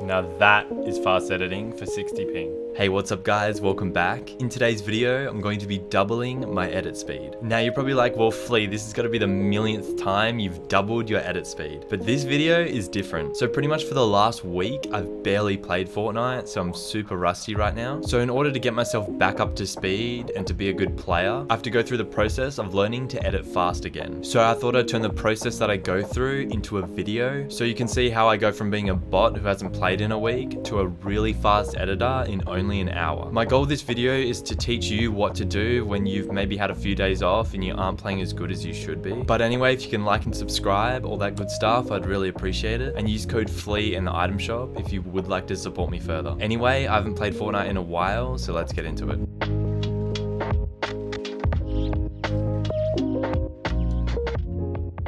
Now that is fast editing for 60 ping. Hey, what's up guys? Welcome back. In today's video, I'm going to be doubling my edit speed. Now you're probably like, well Flea, this is gonna be the millionth time you've doubled your edit speed. But this video is different. So pretty much for the last week, I've barely played Fortnite, so I'm super rusty right now. So in order to get myself back up to speed and to be a good player, I have to go through the process of learning to edit fast again. So I thought I'd turn the process that I go through into a video, so you can see how I go from being a bot who hasn't played in a week to a really fast editor in only an hour. My goal of this video is to teach you what to do when you've maybe had a few days off and you aren't playing as good as you should be. But anyway, if you can like and subscribe, all that good stuff, I'd really appreciate it. And use code Flea in the item shop if you would like to support me further. Anyway, I haven't played Fortnite in a while, so let's get into it.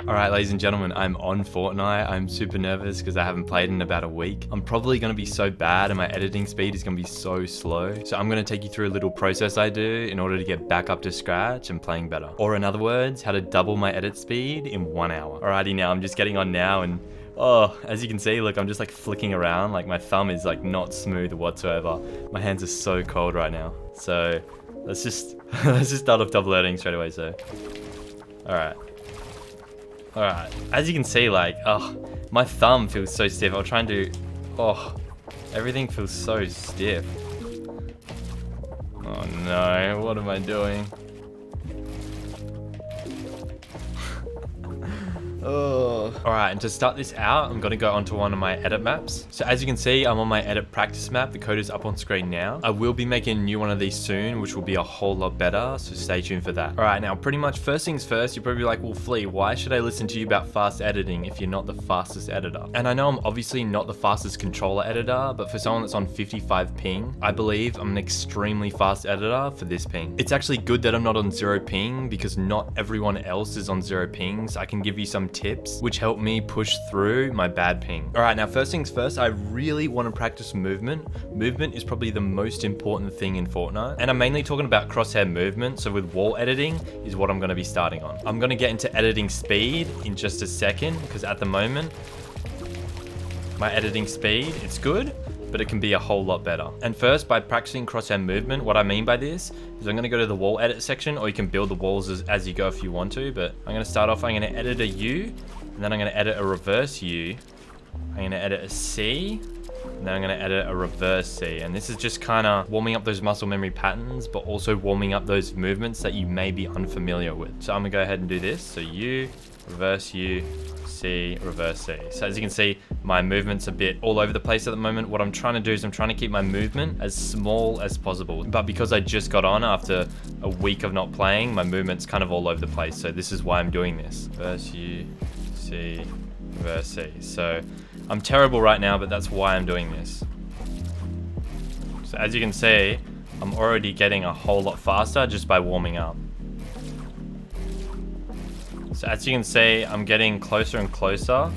Alright ladies and gentlemen, I'm on Fortnite. I'm super nervous because I haven't played in about a week. I'm probably going to be so bad and my editing speed is going to be so slow. So I'm going to take you through a little process I do in order to get back up to scratch and playing better. Or in other words, how to double my edit speed in 1 hour. Alrighty, now I'm just getting on now and as you can see, look, I'm just like flicking around. Like my thumb is like not smooth whatsoever. My hands are so cold right now. So let's just start off double editing straight away. So Alright, as you can see, like, my thumb feels so stiff. I'll try and do, everything feels so stiff. Oh no, what am I doing? Alright, and to start this out, I'm going to go onto one of my edit maps. So as you can see, I'm on my edit practice map. The code is up on screen now. I will be making a new one of these soon, which will be a whole lot better, so stay tuned for that. Alright, now pretty much first things first, you're probably like, well Flea, why should I listen to you about fast editing if you're not the fastest editor? And I know I'm obviously not the fastest controller editor, but for someone that's on 55 ping, I believe I'm an extremely fast editor for this ping. It's actually good that I'm not on 0 ping because not everyone else is on 0 pings. I can give you some tips which help me push through my bad ping. Alright, now first things first, I really want to practice movement. Movement is probably the most important thing in Fortnite. And I'm mainly talking about crosshair movement, so with wall editing is what I'm going to be starting on. I'm going to get into editing speed in just a second, because at the moment, my editing speed, it's good, but it can be a whole lot better. And first, by practicing crosshair movement, what I mean by this is I'm gonna go to the wall edit section, or you can build the walls as you go if you want to, but I'm gonna start off, I'm gonna edit a U, and then I'm gonna edit a reverse U. I'm gonna edit a C, and then I'm gonna edit a reverse C. And this is just kinda warming up those muscle memory patterns, but also warming up those movements that you may be unfamiliar with. So I'm gonna go ahead and do this. So U, reverse U, C, reverse C. So as you can see, my movement's a bit all over the place at the moment. What I'm trying to do is I'm trying to keep my movement as small as possible. But because I just got on after a week of not playing, my movement's kind of all over the place. So this is why I'm doing this. Reverse U, C, reverse C. So I'm terrible right now, but that's why I'm doing this. So as you can see, I'm already getting a whole lot faster just by warming up. So as you can see, I'm getting closer and closer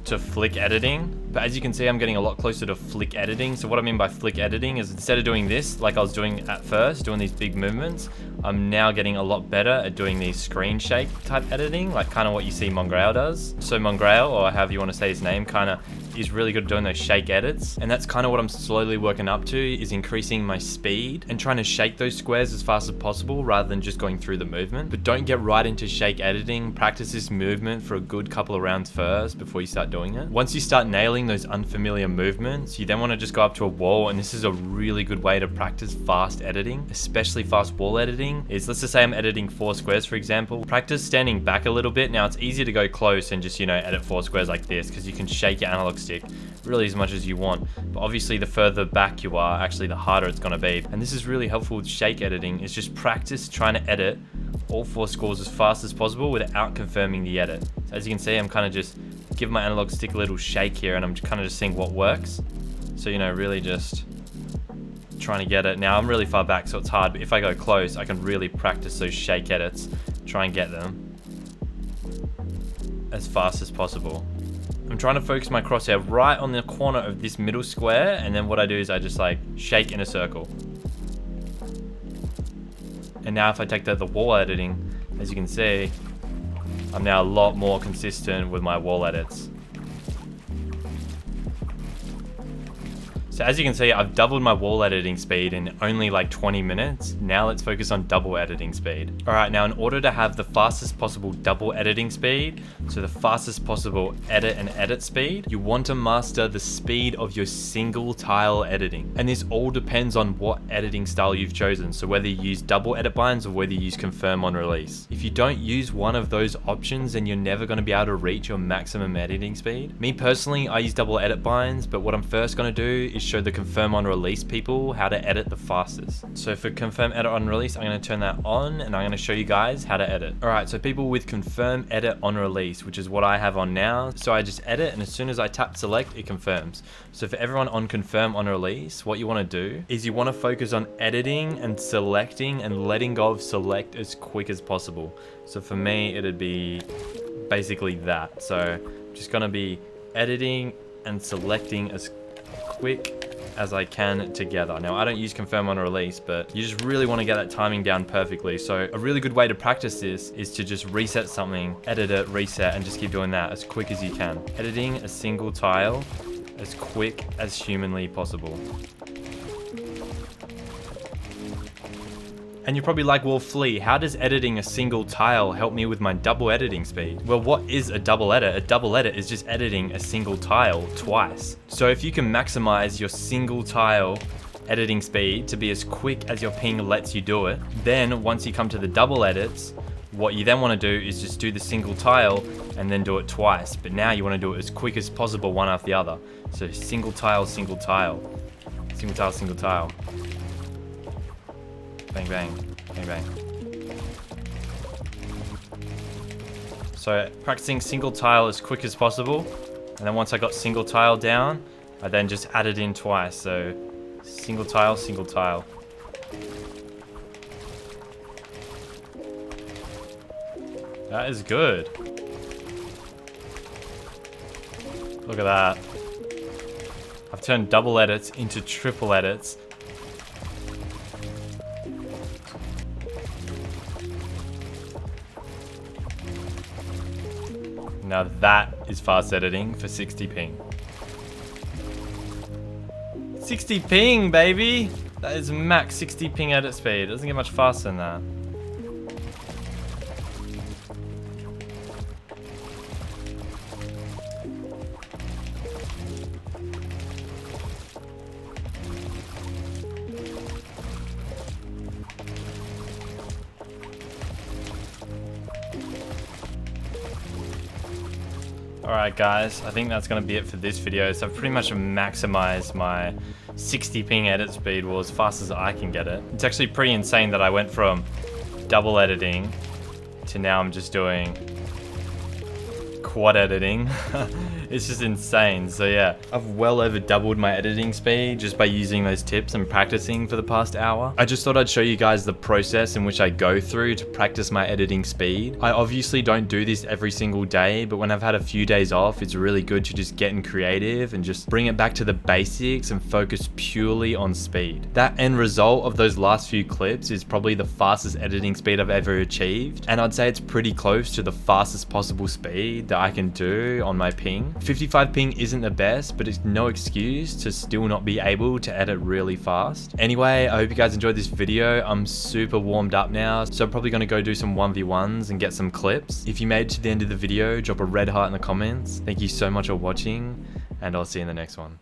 to flick editing. But as you can see, I'm getting a lot closer to flick editing. So what I mean by flick editing is instead of doing this, like I was doing at first, doing these big movements, I'm now getting a lot better at doing these screen shake type editing, like kind of what you see Mongrail does. So Mongrail, or however you want to say his name, kind of is really good at doing those shake edits. And that's kind of what I'm slowly working up to, is increasing my speed and trying to shake those squares as fast as possible rather than just going through the movement. But don't get right into shake editing. Practice this movement for a good couple of rounds first before you start doing it. Once you start nailing those unfamiliar movements, you then want to just go up to a wall, and this is a really good way to practice fast editing, especially fast wall editing. Is, let's just say I'm editing 4 squares, for example. Practice standing back a little bit. Now it's easier to go close and just, edit 4 squares like this, because you can shake your analog stick really as much as you want. But obviously the further back you are, actually the harder it's going to be. And this is really helpful with shake editing, is just practice trying to edit all 4 scores as fast as possible without confirming the edit. So as you can see, I'm kind of just give my analog stick a little shake here, and I'm kind of just seeing what works. So, really just trying to get it. Now I'm really far back, so it's hard, but if I go close, I can really practice those shake edits, try and get them as fast as possible. I'm trying to focus my crosshair right on the corner of this middle square, and then what I do is I just like shake in a circle. And now if I take the wall editing, as you can see, I'm now a lot more consistent with my wall edits. So as you can see, I've doubled my wall editing speed in only like 20 minutes. Now let's focus on double editing speed. All right, now in order to have the fastest possible double editing speed, so the fastest possible edit and edit speed, you want to master the speed of your single tile editing. And this all depends on what editing style you've chosen. So whether you use double edit binds or whether you use confirm on release. If you don't use one of those options, then you're never going to be able to reach your maximum editing speed. Me personally, I use double edit binds, but what I'm first going to do is show the confirm on release people how to edit the fastest. So for confirm edit on release, I'm going to turn that on and I'm going to show you guys how to edit. All right, so people with confirm edit on release, which is what I have on now. So I just edit, and as soon as I tap select, it confirms. So for everyone on confirm on release, what you want to do is you want to focus on editing and selecting and letting go of select as quick as possible. So for me, it'd be basically that. So I'm just going to be editing and selecting as quick as I can together. Now, I don't use confirm on release, but you just really want to get that timing down perfectly. So a really good way to practice this is to just reset something, edit it, reset, and just keep doing that as quick as you can. Editing a single tile as quick as humanly possible. And you're probably like, well, Flea, how does editing a single tile help me with my double editing speed? Well, what is a double edit? A double edit is just editing a single tile twice. So if you can maximize your single tile editing speed to be as quick as your ping lets you do it, then once you come to the double edits, what you then want to do is just do the single tile and then do it twice. But now you want to do it as quick as possible, one after the other. So single tile, single tile, single tile, single tile. Bang, bang, bang, bang. So practicing single tile as quick as possible. And then once I got single tile down, I then just added in twice. So single tile, single tile. That is good. Look at that. I've turned double edits into triple edits. Now that is fast editing for 60 ping. 60 ping, baby! That is max 60 ping edit speed. It doesn't get much faster than that. Alright guys, I think that's going to be it for this video. So I've pretty much maximized my 60 ping edit speed, well, as fast as I can get it. It's actually pretty insane that I went from double editing to now I'm just doing quad editing. It's just insane. So yeah, I've well over doubled my editing speed just by using those tips and practicing for the past hour. I just thought I'd show you guys the process in which I go through to practice my editing speed. I obviously don't do this every single day, but when I've had a few days off, it's really good to just get creative and just bring it back to the basics and focus purely on speed. That end result of those last few clips is probably the fastest editing speed I've ever achieved, and I'd say it's pretty close to the fastest possible speed that I can do on my ping. 55 ping isn't the best, but it's no excuse to still not be able to edit really fast. Anyway, I hope you guys enjoyed this video. I'm super warmed up now, so I'm probably gonna go do some 1v1s and get some clips. If you made it to the end of the video, drop a red heart in the comments. Thank you so much for watching, and I'll see you in the next one.